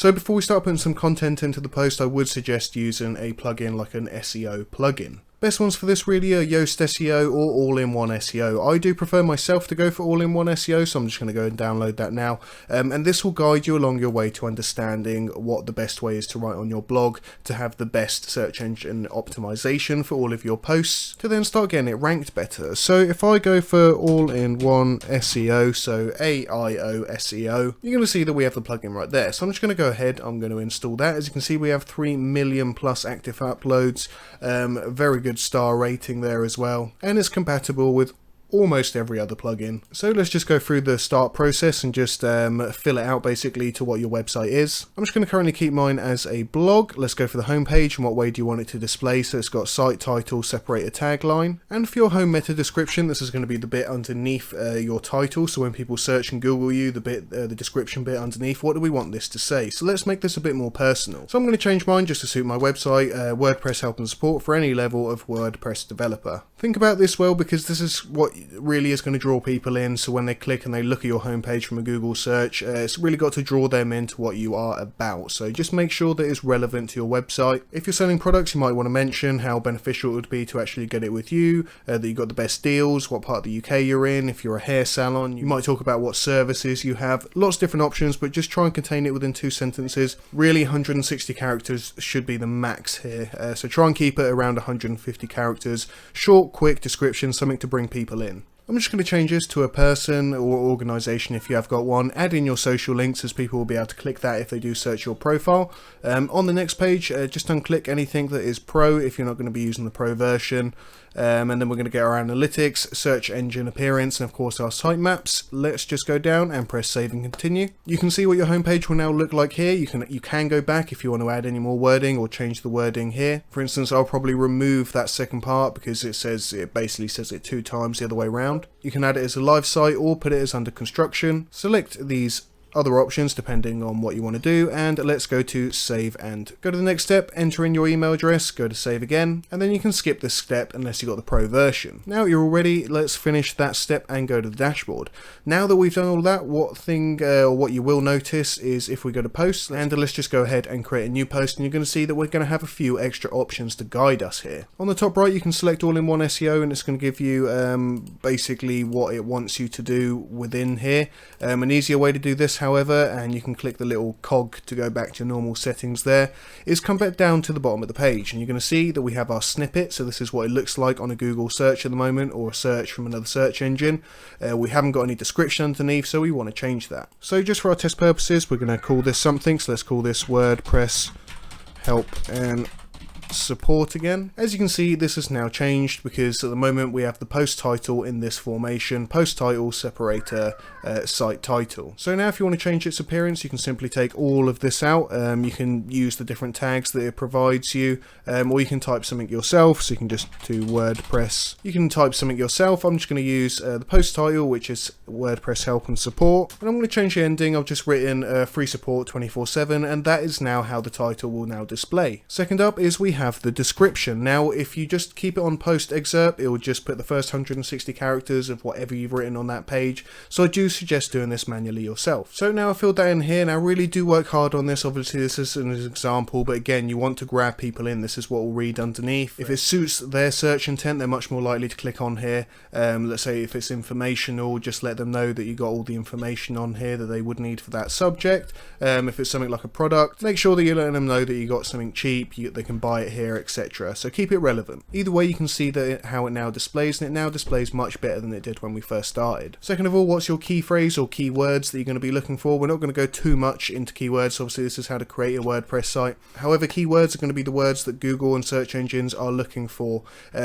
So before we start putting some content into the post, I would suggest using a plugin like an SEO plugin. Best ones for this really are Yoast SEO or All-in-One SEO. I do prefer myself to go for All-in-One SEO, so I'm just going to go and download that now. And this will guide you along your way to understanding what the best way is to write on your blog, to have the best search engine optimization for all of your posts, to then start getting it ranked better. So if I go for All-in-One SEO, so AIO SEO, you're going to see that we have the plugin right there. So I'm just going to go ahead, I'm going to install that. As you can see, we have 3 million plus active uploads, very good star rating there as well, and it's compatible with almost every other plugin. So let's just go through the start process and just fill it out basically to what your website is. I'm just going to currently keep mine as a blog. Let's go for the home page and what way do you want it to display. So it's got site title, separator tagline, and for your home meta description, this is going to be the bit underneath your title. So when people search and Google you, the description bit underneath, what do we want this to say? So let's make this a bit more personal. So I'm going to change mine just to suit my website, WordPress help and support for any level of WordPress developer. Think about this well, because this is what really is going to draw people in. So when they click and they look at your homepage from a Google search, it's really got to draw them into what you are about. So just make sure that it's relevant to your website. If you're selling products, you might want to mention how beneficial it would be to actually get it with you, that you got the best deals, what part of the UK you're in. If you're a hair salon, you might talk about what services you have. Lots of different options, but just try and contain it within 2 sentences. Really 160 characters should be the max here. So try and keep it around 150 characters. Short, quick description, something to bring people in. I'm just going to change this to a person or organisation if you have got one. Add in your social links, as people will be able to click that if they do search your profile. On the next page, just unclick anything that is pro if you're not going to be using the pro version. And then we're going to get our analytics, search engine appearance, and of course our sitemaps. Let's just go down and press save and continue. You can see what your homepage will now look like here. You can go back if you want to add any more wording or change the wording here. For instance, I'll probably remove that second part because it basically says it 2 times the other way around. You can add it as a live site or put it as under construction. Select these other options depending on what you want to do, and let's go to save and go to the next step. Enter in your email address, go to save again, and then you can skip this step unless you got the pro version. Now you're all ready, let's finish that step and go to the dashboard. Now that we've done all that, what you will notice is if we go to posts, and let's just go ahead and create a new post, and you're going to see that we're going to have a few extra options to guide us here. On the top right, you can select All-in-One SEO, and it's going to give you basically what it wants you to do within here. An easier way to do this, however, and you can click the little cog to go back to normal settings there, is come back down to the bottom of the page, and you're going to see that we have our snippet. So this is what it looks like on a Google search at the moment, or a search from another search engine. We haven't got any description underneath, so we want to change that. So just for our test purposes, we're going to call this something. So let's call this WordPress help and support again. As you can see, this has now changed because at the moment we have the post title in this formation: post title, separator, site title. So now if you want to change its appearance, you can simply take all of this out. You can use the different tags that it provides you, or you can type something yourself. So you can just do WordPress, you can type something yourself. I'm just going to use the post title, which is WordPress help and support, and I'm going to change the ending. I've just written free support 24/7, and that is now how the title will now display. Second up is we have the description. Now if you just keep it on post excerpt, it will just put the first 160 characters of whatever you've written on that page, so I do suggest doing this manually yourself. So now I filled that in here. Now really do work hard on this. Obviously this is an example, but again, you want to grab people in. This is what will read underneath. If it suits their search intent, they're much more likely to click on here. Let's say if it's informational, just let them know that you got all the information on here that they would need for that subject. If it's something like a product, make sure that you're letting them know that you got something cheap, they can buy it here, etc. So keep it relevant. Either way, you can see that how it now displays, and it now displays much better than it did when we first started. Second of all, what's your key phrase or keywords that you're going to be looking for? We're not going to go too much into keywords. Obviously this is how to create a WordPress site. However, keywords are going to be the words that Google and search engines are looking for.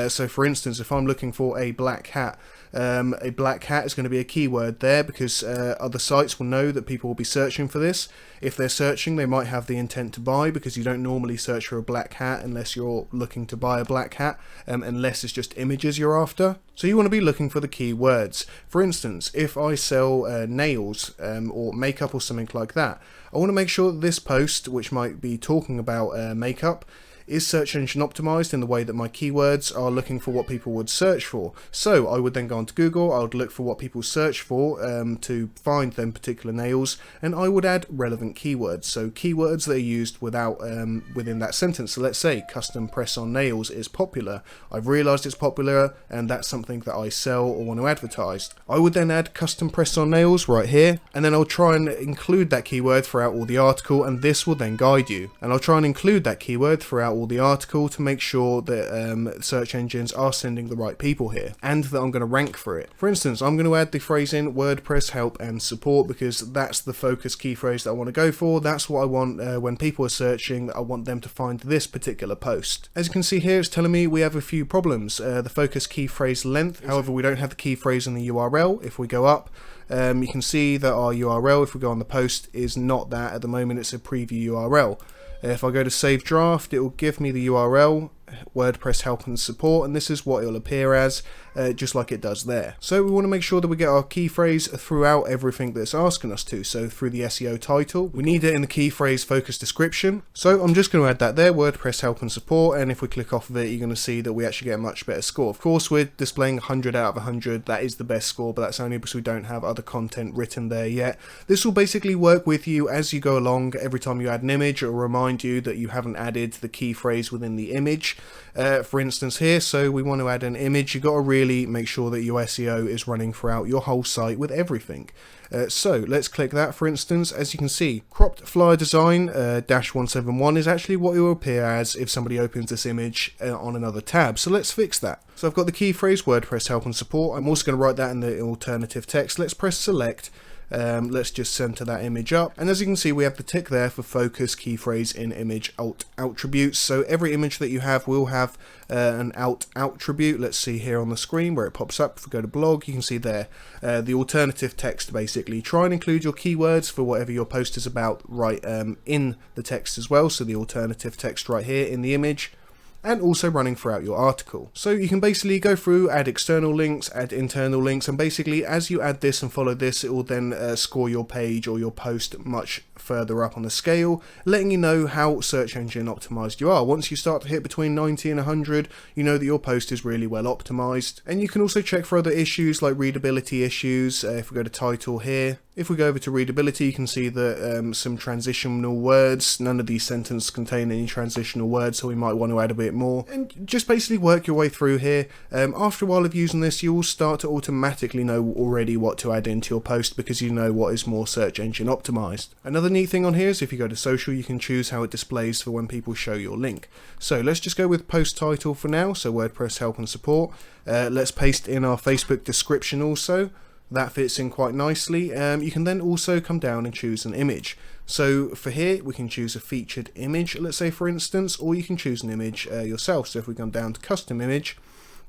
So for instance, if I'm looking for a black hat is going to be a keyword there, because other sites will know that people will be searching for this. If they're searching, they might have the intent to buy, because you don't normally search for a black hat unless you're looking to buy a black hat, unless it's just images you're after. So you want to be looking for the keywords. For instance, if I sell nails or makeup or something like that, I want to make sure that this post, which might be talking about makeup, is search engine optimized in the way that my keywords are looking for what people would search for. So I would then go onto Google, I would look for what people search for to find them particular nails, and I would add relevant keywords. So keywords that are used within that sentence. So let's say custom press-on nails is popular. I've realized it's popular and that's something that I sell or want to advertise. I would then add custom press-on nails right here, and then I'll try and include that keyword throughout all the article, and this will then guide you. And I'll try and include that keyword throughout all the article to make sure that search engines are sending the right people here and that I'm going to rank for it. For instance, I'm going to add the phrase in WordPress help and support because that's the focus key phrase that I want to go for. That's what I want when people are searching. I want them to find this particular post. As you can see here, it's telling me we have a few problems. The focus key phrase length, however, we don't have the key phrase in the URL. If we go up, you can see that our URL, if we go on the post, is not that at the moment. It's a preview URL. If I go to save draft, it will give me the URL, WordPress help and support, and this is what it will appear as, just like it does there. So we want to make sure that we get our key phrase throughout everything that's asking us to. So through the SEO title, we need it in the key phrase focus description. So I'm just going to add that there, WordPress help and support, and if we click off of it, you're going to see that we actually get a much better score. Of course, we're displaying 100 out of 100. That is the best score, but that's only because we don't have other content written there yet. This will basically work with you as you go along. Every time you add an image, it will remind you that you haven't added the key phrase within the image. For instance here, so we want to add an image. You've got to really make sure that your SEO is running throughout your whole site with everything. So let's click that. For instance, as you can see, cropped flyer design -171 is actually what it will appear as if somebody opens this image on another tab. So let's fix that. So I've got the key phrase WordPress help and support. I'm also going to write that in the alternative text. Let's press select. Let's just center that image up, and as you can see, we have the tick there for focus key phrase in image alt attributes. So every image that you have will have an alt attribute. Let's see here on the screen where it pops up. If we go to blog, you can see there the alternative text. Basically try and include your keywords for whatever your post is about right in the text as well. So the alternative text right here in the image, and also running throughout your article. So you can basically go through, add external links, add internal links, and basically as you add this and follow this, it will then score your page or your post much further up on the scale, letting you know how search engine optimized you are. Once you start to hit between 90 and 100, you know that your post is really well optimized. And you can also check for other issues like readability issues. If we go to title here, if we go over to readability, you can see that some transitional words, none of these sentences contain any transitional words, so we might want to add a bit more. And just basically work your way through here. After a while of using this, you will start to automatically know already what to add into your post because you know what is more search engine optimized. Another neat thing on here is if you go to social, you can choose how it displays for when people show your link. So let's just go with post title for now, so WordPress help and support. Let's paste in our Facebook description also. That fits in quite nicely. You can then also come down and choose an image. So for here, we can choose a featured image, let's say for instance, or you can choose an image yourself. So if we come down to custom image,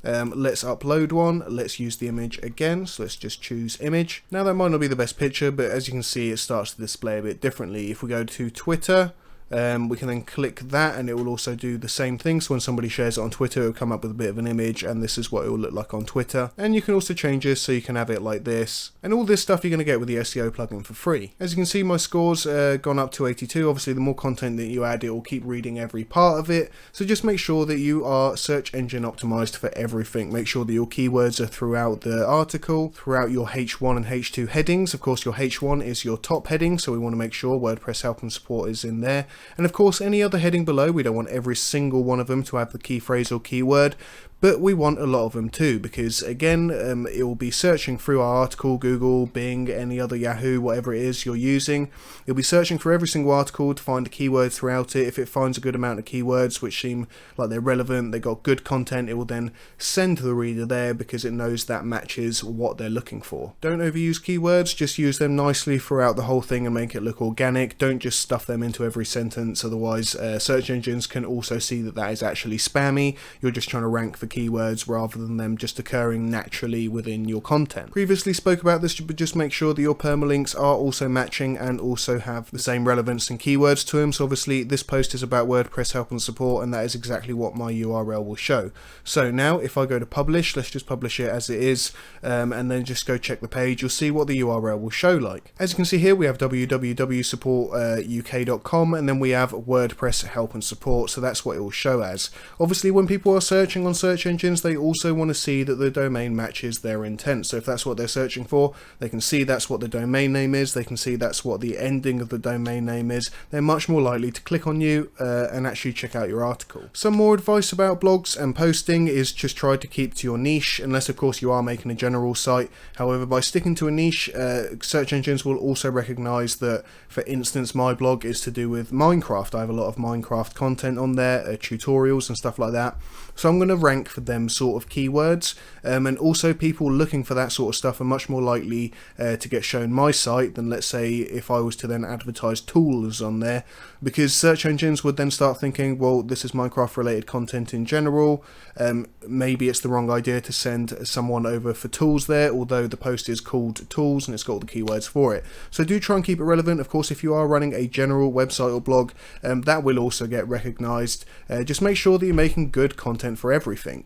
let's upload one. Let's use the image again. So let's just choose image. Now that might not be the best picture, but as you can see, it starts to display a bit differently. If we go to Twitter, we can then click that and it will also do the same thing. So when somebody shares it on Twitter, it will come up with a bit of an image, and this is what it will look like on Twitter. And you can also change this so you can have it like this, and all this stuff you're going to get with the SEO plugin for free. As you can see, my score's gone up to 82. Obviously, the more content that you add, it will keep reading every part of it. So just make sure that you are search engine optimized for everything. Make sure that your keywords are throughout the article, throughout your H1 and H2 headings. Of course, your H1 is your top heading, so we want to make sure WordPress help and support is in there. And of course, any other heading below, we don't want every single one of them to have the key phrase or keyword, but we want a lot of them too, because again, it will be searching through our article, Google, Bing, any other Yahoo, whatever it is you're using. It'll be searching for every single article to find the keywords throughout it. If it finds a good amount of keywords which seem like they're relevant, they've got good content, it will then send to the reader there because it knows that matches what they're looking for. Don't overuse keywords, just use them nicely throughout the whole thing and make it look organic. Don't just stuff them into every sentence, otherwise search engines can also see that that is actually spammy. You're just trying to rank for keywords rather than them just occurring naturally within your content. Previously spoke about this, but just make sure that your permalinks are also matching and also have the same relevance and keywords to them. So obviously this post is about WordPress help and support, and that is exactly what my URL will show. So now if I go to publish, let's just publish it as it is, and then just go check the page, you'll see what the URL will show like. As you can see here, we have www.supportuk.com, and then we have WordPress help and support, so that's what it will show as. Obviously when people are searching on search engines, they also want to see that the domain matches their intent. So if that's what they're searching for, they can see that's what the domain name is, they can see that's what the ending of the domain name is. They're much more likely to click on you and actually check out your article. Some more advice about blogs and posting is just try to keep to your niche, unless of course you are making a general site. However, by sticking to a niche, search engines will also recognize that, for instance, my blog is to do with Minecraft. I have a lot of Minecraft content on there, tutorials and stuff like that. So I'm going to rank for them sort of keywords, and also people looking for that sort of stuff are much more likely to get shown my site than, let's say, if I was to then advertise tools on there, because search engines would then start thinking, well, this is Minecraft related content in general, maybe it's the wrong idea to send someone over for tools there, although the post is called tools and it's got all the keywords for it. So do try and keep it relevant. Of course, if you are running a general website or blog, that will also get recognized. Just make sure that you're making good content for everything.